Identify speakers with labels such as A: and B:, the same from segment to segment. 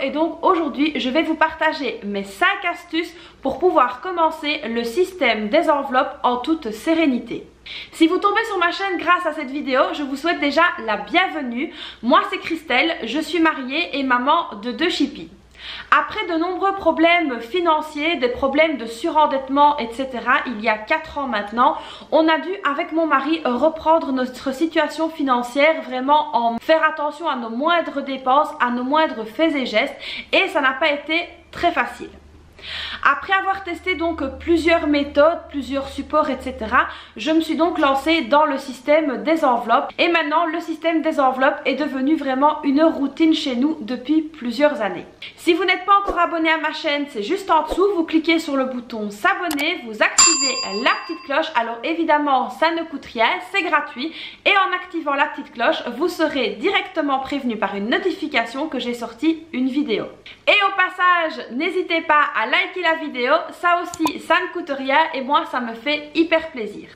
A: et donc aujourd'hui je vais vous partager mes 5 astuces pour pouvoir commencer le système des enveloppes en toute sérénité. Si vous tombez sur ma chaîne grâce à cette vidéo, je vous souhaite déjà la bienvenue. Moi c'est Christelle, je suis mariée et maman de 2 chippies. Après de nombreux problèmes financiers, des problèmes de surendettement, etc., il y a 4 ans maintenant, on a dû avec mon mari reprendre notre situation financière, vraiment en faire attention à nos moindres dépenses, à nos moindres faits et gestes, et ça n'a pas été très facile. Après avoir testé donc plusieurs méthodes, plusieurs supports, etc., je me suis donc lancée dans le système des enveloppes. Et maintenant, le système des enveloppes est devenu vraiment une routine chez nous depuis plusieurs années. Si vous n'êtes pas encore abonné à ma chaîne, c'est juste en dessous. Vous cliquez sur le bouton s'abonner, vous activez la petite cloche. Alors évidemment, ça ne coûte rien, c'est gratuit. Et en activant la petite cloche, vous serez directement prévenu par une notification que j'ai sorti une vidéo. Et au passage, n'hésitez pas à liker la vidéo, ça aussi ça ne coûte rien et moi ça me fait hyper plaisir.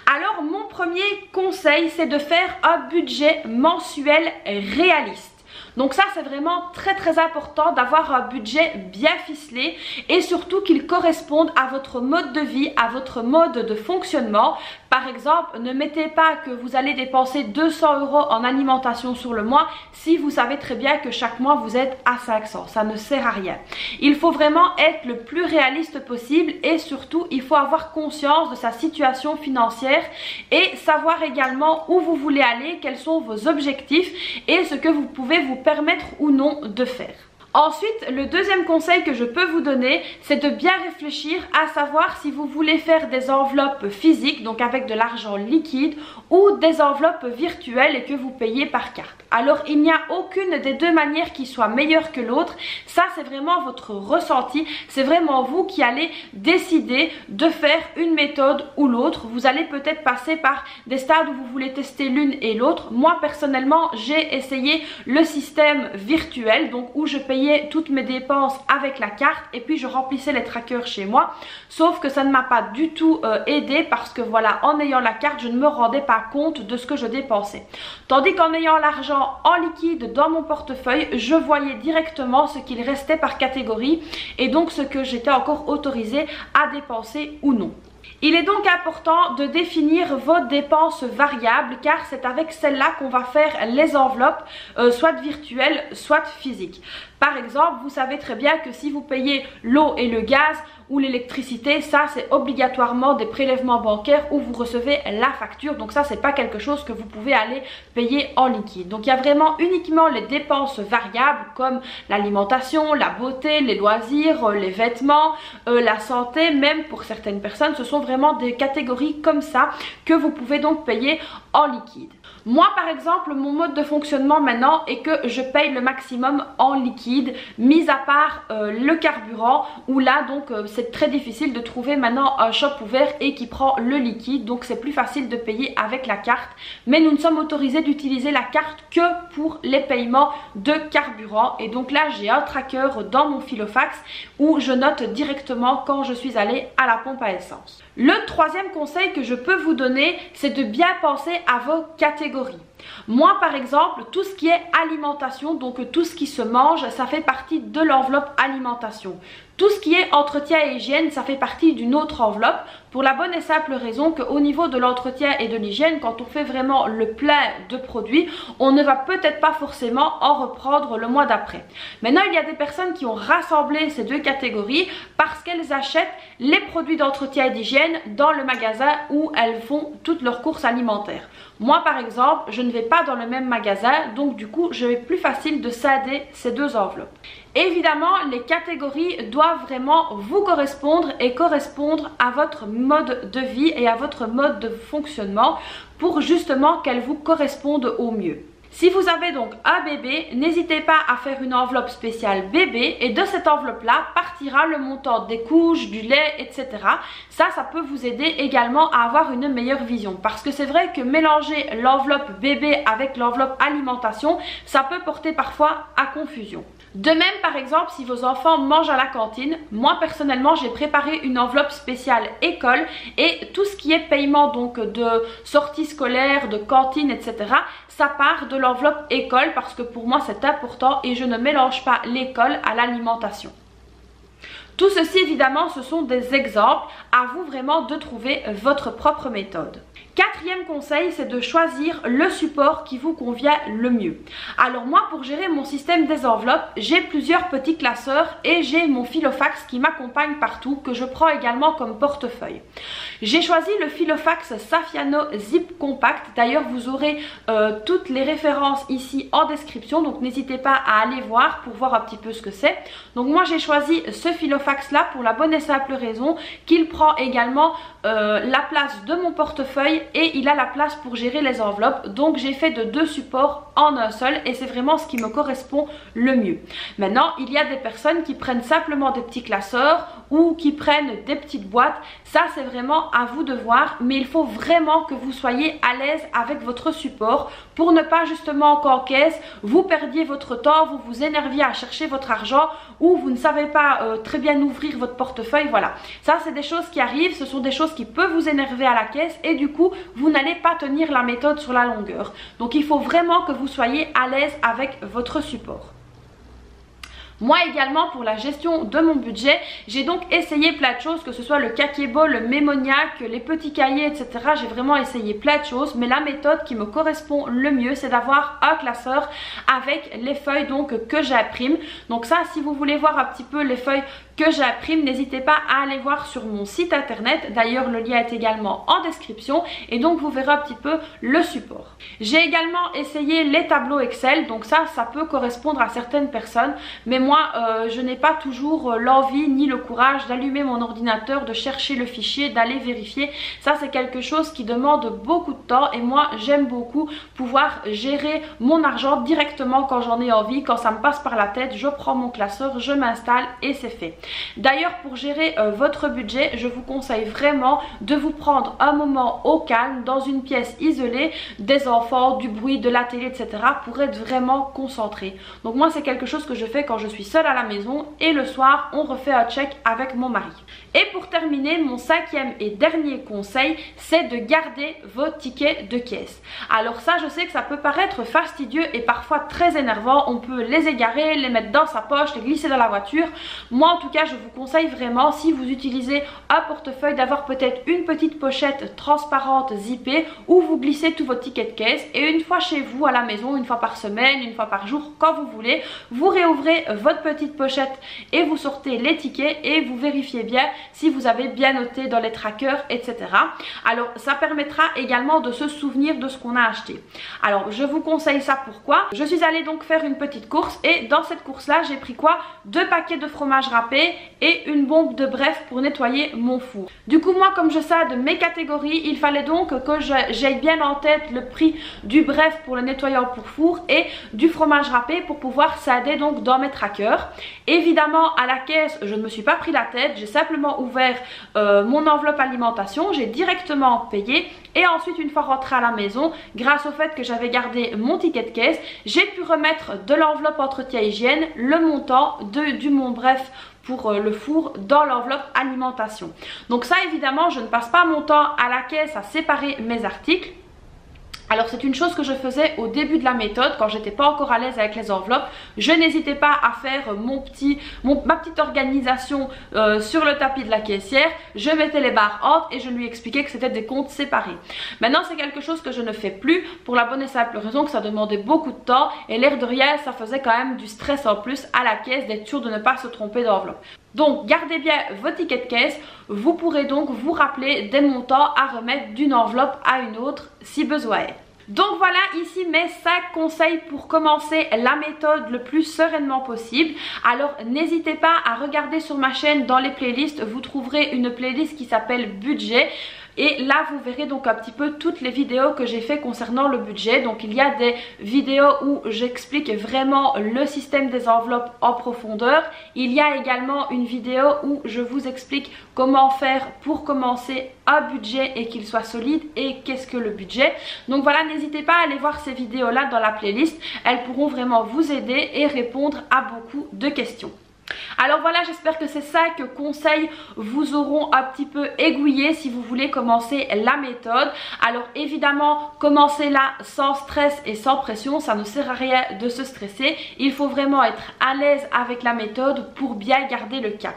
A: Alors mon premier conseil, c'est de faire un budget mensuel réaliste. Donc ça c'est vraiment très important d'avoir un budget bien ficelé et surtout qu'il corresponde à votre mode de vie, à votre mode de fonctionnement. Par exemple, ne mettez pas que vous allez dépenser 200 € en alimentation sur le mois si vous savez très bien que chaque mois vous êtes à 500. Ça ne sert à rien. Il faut vraiment être le plus réaliste possible et surtout il faut avoir conscience de sa situation financière et savoir également où vous voulez aller, quels sont vos objectifs et ce que vous pouvez vous permettre ou non de faire. Ensuite, le deuxième conseil que je peux vous donner, c'est de bien réfléchir à savoir si vous voulez faire des enveloppes physiques, donc avec de l'argent liquide, ou des enveloppes virtuelles et que vous payez par carte. Alors, il n'y a aucune des deux manières qui soit meilleure que l'autre. Ça, c'est vraiment votre ressenti. C'est vraiment vous qui allez décider de faire une méthode ou l'autre. Vous allez peut-être passer par des stades où vous voulez tester l'une et l'autre. Moi, personnellement, j'ai essayé le système virtuel, donc où je payais toutes mes dépenses avec la carte et puis je remplissais les trackers chez moi, sauf que ça ne m'a pas du tout aidé parce que voilà, en ayant la carte je ne me rendais pas compte de ce que je dépensais, tandis qu'en ayant l'argent en liquide dans mon portefeuille, je voyais directement ce qu'il restait par catégorie et donc ce que j'étais encore autorisée à dépenser ou non. Il est donc important de définir vos dépenses variables car c'est avec celles-là qu'on va faire les enveloppes, soit virtuelles, soit physiques. Par exemple, vous savez très bien que si vous payez l'eau et le gaz ou l'électricité, ça c'est obligatoirement des prélèvements bancaires où vous recevez la facture. Donc ça c'est pas quelque chose que vous pouvez aller payer en liquide. Donc il y a vraiment uniquement les dépenses variables comme l'alimentation, la beauté, les loisirs, les vêtements, la santé, même pour certaines personnes, ce sont vraiment des catégories comme ça que vous pouvez donc payer en liquide. Moi par exemple, mon mode de fonctionnement maintenant est que je paye le maximum en liquide, mis à part le carburant où là donc c'est très difficile de trouver maintenant un shop ouvert et qui prend le liquide, donc c'est plus facile de payer avec la carte, mais nous ne sommes autorisés d'utiliser la carte que pour les paiements de carburant et donc là j'ai un tracker dans mon Filofax où je note directement quand je suis allée à la pompe à essence. Le troisième conseil que je peux vous donner, c'est de bien penser à vos catégories. Moi par exemple, tout ce qui est alimentation, donc tout ce qui se mange, ça fait partie de l'enveloppe alimentation. Tout ce qui est entretien et hygiène, ça fait partie d'une autre enveloppe pour la bonne et simple raison qu'au niveau de l'entretien et de l'hygiène, quand on fait vraiment le plein de produits, on ne va peut-être pas forcément en reprendre le mois d'après. Maintenant, il y a des personnes qui ont rassemblé ces deux catégories parce qu'elles achètent les produits d'entretien et d'hygiène dans le magasin où elles font toutes leurs courses alimentaires. Moi par exemple, je ne vais pas dans le même magasin, donc du coup, je vais plus facile de scinder ces deux enveloppes. Évidemment, les catégories doivent vraiment vous correspondre et correspondre à votre mode de vie et à votre mode de fonctionnement pour justement qu'elles vous correspondent au mieux. Si vous avez donc un bébé, n'hésitez pas à faire une enveloppe spéciale bébé et de cette enveloppe-là partira le montant des couches, du lait, etc. Ça peut vous aider également à avoir une meilleure vision parce que c'est vrai que mélanger l'enveloppe bébé avec l'enveloppe alimentation, ça peut porter parfois à confusion. De même, par exemple, si vos enfants mangent à la cantine, moi personnellement j'ai préparé une enveloppe spéciale école et tout ce qui est paiement donc de sortie scolaire, de cantine, etc. ça part de l'enveloppe école parce que pour moi c'est important et je ne mélange pas l'école à l'alimentation. Tout ceci évidemment ce sont des exemples, à vous vraiment de trouver votre propre méthode. Quatrième conseil, c'est de choisir le support qui vous convient le mieux. Alors moi, pour gérer mon système des enveloppes, j'ai plusieurs petits classeurs et j'ai mon Filofax qui m'accompagne partout, que je prends également comme portefeuille. J'ai choisi le Filofax Saffiano Zip Compact. D'ailleurs, vous aurez toutes les références ici en description, donc n'hésitez pas à aller voir pour voir un petit peu ce que c'est. Donc moi, j'ai choisi ce Filofax là pour la bonne et simple raison qu'il prend également la place de mon portefeuille et il a la place pour gérer les enveloppes. Donc j'ai fait de 2 supports en un seul et c'est vraiment ce qui me correspond le mieux. Maintenant, il y a des personnes qui prennent simplement des petits classeurs ou qui prennent des petites boîtes. Ça, c'est vraiment à vous de voir, mais il faut vraiment que vous soyez à l'aise avec votre support pour ne pas justement qu'en caisse, vous perdiez votre temps, vous vous énerviez à chercher votre argent ou vous ne savez pas très bien ouvrir votre portefeuille. Voilà, ça c'est des choses qui arrivent, ce sont des choses qui peuvent vous énerver à la caisse et du coup, vous n'allez pas tenir la méthode sur la longueur. Donc il faut vraiment que vous soyez à l'aise avec votre support. Moi également, pour la gestion de mon budget, j'ai donc essayé plein de choses, que ce soit le Kakebo, le Mémoniac, les petits cahiers, etc. J'ai vraiment essayé plein de choses, mais la méthode qui me correspond le mieux, c'est d'avoir un classeur avec les feuilles donc que j'imprime. Donc ça, si vous voulez voir un petit peu les feuilles que j'imprime, n'hésitez pas à aller voir sur mon site internet. D'ailleurs, le lien est également en description et donc vous verrez un petit peu le support. J'ai également essayé les tableaux Excel, donc ça peut correspondre à certaines personnes, mais moi je n'ai pas toujours l'envie ni le courage d'allumer mon ordinateur, de chercher le fichier, d'aller vérifier. Ça c'est quelque chose qui demande beaucoup de temps et moi j'aime beaucoup pouvoir gérer mon argent directement quand j'en ai envie, quand ça me passe par la tête, je prends mon classeur, je m'installe et c'est fait. D'ailleurs, pour gérer votre budget, je vous conseille vraiment de vous prendre un moment au calme, dans une pièce isolée, des enfants, du bruit, de la télé, etc. pour être vraiment concentré. Donc moi, c'est quelque chose que je fais quand je suis seule à la maison et le soir, on refait un check avec mon mari. Et pour terminer, mon 5e et dernier conseil, c'est de garder vos tickets de caisse. Alors ça, je sais que ça peut paraître fastidieux et parfois très énervant. On peut les égarer, les mettre dans sa poche, les glisser dans la voiture. Moi, en tout cas, je vous conseille vraiment, si vous utilisez un portefeuille, d'avoir peut-être une petite pochette transparente zippée où vous glissez tous vos tickets de caisse et une fois chez vous à la maison, une fois par semaine, une fois par jour, quand vous voulez, vous réouvrez votre petite pochette et vous sortez les tickets et vous vérifiez bien si vous avez bien noté dans les trackers, etc. Alors ça permettra également de se souvenir de ce qu'on a acheté. Alors je vous conseille ça, pourquoi? Je suis allée donc faire une petite course et dans cette course là j'ai pris quoi? 2 paquets de fromage râpé et une bombe de bref pour nettoyer mon four. Du coup moi, comme je sais de mes catégories, il fallait donc que j'aille bien en tête le prix du bref pour le nettoyant pour four et du fromage râpé pour pouvoir s'aider donc dans mes trackers. Évidemment à la caisse je ne me suis pas pris la tête, j'ai simplement ouvert mon enveloppe alimentation, j'ai directement payé et ensuite une fois rentrée à la maison, grâce au fait que j'avais gardé mon ticket de caisse, j'ai pu remettre de l'enveloppe entretien hygiène le montant du mon bref pour le four dans l'enveloppe alimentation. Donc ça évidemment je ne passe pas mon temps à la caisse à séparer mes articles. Alors c'est une chose que je faisais au début de la méthode quand j'étais pas encore à l'aise avec les enveloppes. Je n'hésitais pas à faire ma petite organisation sur le tapis de la caissière. Je mettais les barres hautes et je lui expliquais que c'était des comptes séparés. Maintenant c'est quelque chose que je ne fais plus pour la bonne et simple raison que ça demandait beaucoup de temps et l'air de rien ça faisait quand même du stress en plus à la caisse d'être sûr de ne pas se tromper d'enveloppe. Donc gardez bien vos tickets de caisse, vous pourrez donc vous rappeler des montants à remettre d'une enveloppe à une autre si besoin est. Donc voilà ici mes 5 conseils pour commencer la méthode le plus sereinement possible. Alors n'hésitez pas à regarder sur ma chaîne dans les playlists, vous trouverez une playlist qui s'appelle budget. Et là vous verrez donc un petit peu toutes les vidéos que j'ai fait concernant le budget. Donc il y a des vidéos où j'explique vraiment le système des enveloppes en profondeur. Il y a également une vidéo où je vous explique comment faire pour commencer un budget et qu'il soit solide et qu'est-ce que le budget. Donc voilà, n'hésitez pas à aller voir ces vidéos là dans la playlist, elles pourront vraiment vous aider et répondre à beaucoup de questions. Alors voilà, j'espère que ces 5 conseils vous auront un petit peu aiguillé si vous voulez commencer la méthode. Alors évidemment, commencez-la sans stress et sans pression, ça ne sert à rien de se stresser. Il faut vraiment être à l'aise avec la méthode pour bien garder le cap.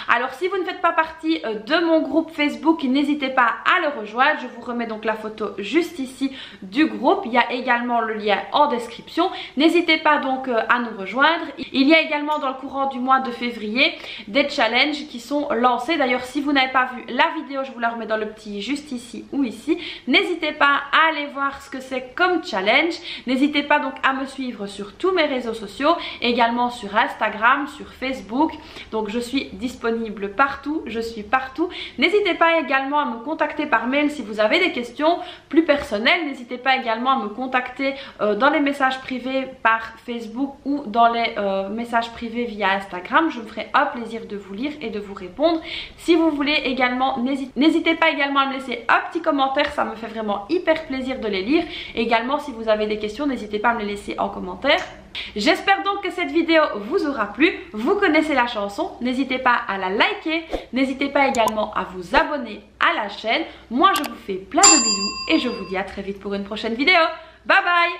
A: Alors si vous ne faites pas partie de mon groupe Facebook, n'hésitez pas à le rejoindre. Je vous remets donc la photo juste ici du groupe. Il y a également le lien en description. N'hésitez pas donc à nous rejoindre. Il y a également dans le courant du mois de février des challenges qui sont lancés. D'ailleurs si vous n'avez pas vu la vidéo, je vous la remets dans le petit juste ici ou ici. N'hésitez pas à aller voir ce que c'est comme challenge. N'hésitez pas donc à me suivre sur tous mes réseaux sociaux, également sur Instagram, sur Facebook. Donc je suis disponible partout, je suis partout. N'hésitez pas également à me contacter par mail si vous avez des questions plus personnelles. N'hésitez pas également à me contacter dans les messages privés par Facebook ou dans les messages privés via Instagram. Je me ferai un plaisir de vous lire et de vous répondre. Si vous voulez également, n'hésitez pas également à me laisser un petit commentaire, ça me fait vraiment hyper plaisir de les lire. Également si vous avez des questions, n'hésitez pas à me les laisser en commentaire. J'espère donc que cette vidéo vous aura plu. Vous connaissez la chanson, n'hésitez pas à la liker, n'hésitez pas également à vous abonner à la chaîne. Moi je vous fais plein de bisous et je vous dis à très vite pour une prochaine vidéo. Bye bye.